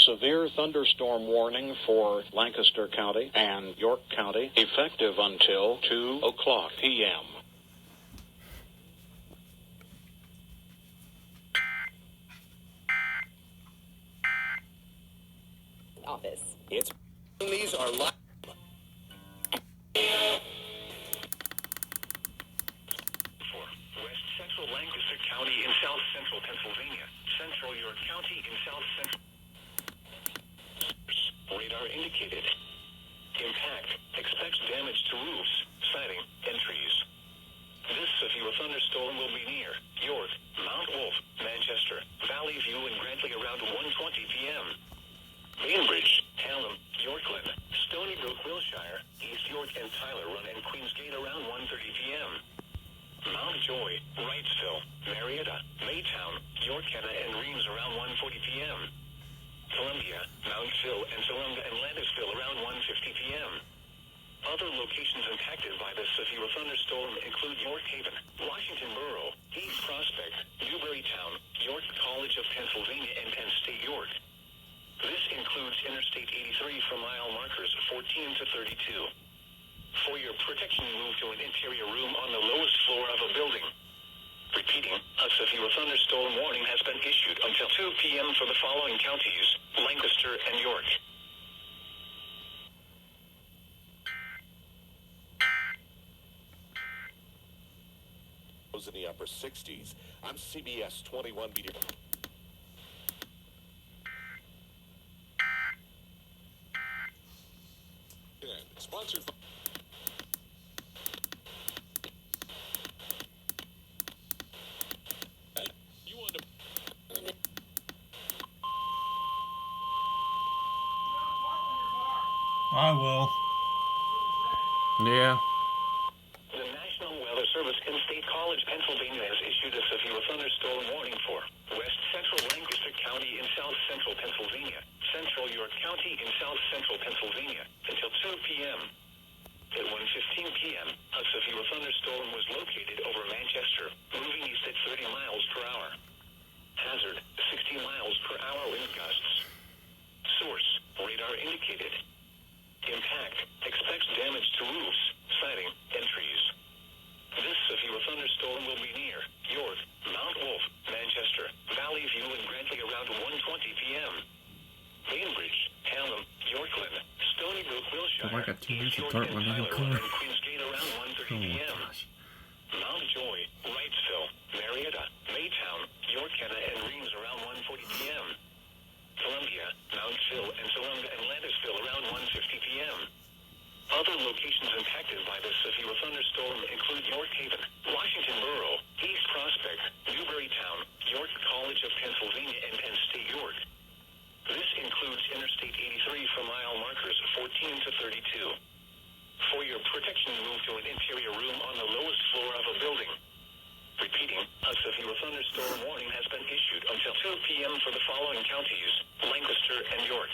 severe thunderstorm warning for Lancaster County and York County, effective until 2 o'clock p.m. Office. These are live. West Central Lancaster County in South Central Pennsylvania, Central York County in South Central. Radar indicated. Impact. Expects damage to roofs, siding, and trees. This severe thunderstorm will be near York, Mount Wolf, Manchester, Valley View, and Grantley around 1:20 p.m. Bainbridge, Hallam, Yorkland, Stony Brook, Wilshire, East York, and Tyler Run, and Queensgate around 1:30 p.m. Mountjoy, Wrightsville, Marietta, Maytown, Yorketta, and Reams around 1:40 p.m. Columbia, Mountville, and Salunga and Landisville around 1:50 p.m. Other locations impacted by this severe thunderstorm include York Haven, Washington Borough, East Prospect, Newburytown, York College of Pennsylvania, and Penn State York. This includes Interstate 83 for mile markers 14 to 32. For your protection, move to an interior room on the lowest floor of a building. Repeating, a severe thunderstorm warning has been issued until 2 p.m. for the following counties, Lancaster and York. In the upper 60s. I'm CBS 21 meteor. Sponsored by I will. Yeah. The National Weather Service in State College, Pennsylvania has issued a severe thunderstorm warning for West Central Lancaster County in South Central Pennsylvania, Central York County in South Central Pennsylvania until 2 p.m. At 1:15 p.m., a severe thunderstorm was located over Manchester, moving east at 30 miles per hour. Hazard, 60 miles per hour wind gusts. Source, radar indicated. Impact, expects damage to roofs, siding, and trees. This severe thunderstorm will be near York, Mount Wolf, Manchester, Valley View, and Grantley around 1:20 p.m. Bainbridge, Hallam, Yorkland, Stony Brook, Wilshire, I got 2 minutes East to York, start and my new Tyler, car. and Queensgate around 1:30 Oh my p.m. gosh. Mountjoy, Wrightsville, Marietta, Maytown, Yorketta, and Reams around 1:40 p.m. Columbia, Mountville, and Salunga and Landisville around 1:50 p.m. Other locations impacted by this severe thunderstorm include York Haven, Washington Borough, East Prospect, Newburytown, York College of Pennsylvania, and Penn State York. This includes Interstate 83 for mile markers 14 to 32. For your protection, move to an interior room on the lowest floor of a building. Repeating, a severe thunderstorm warning has been issued until 2 p.m. for the following counties, Lancaster and York.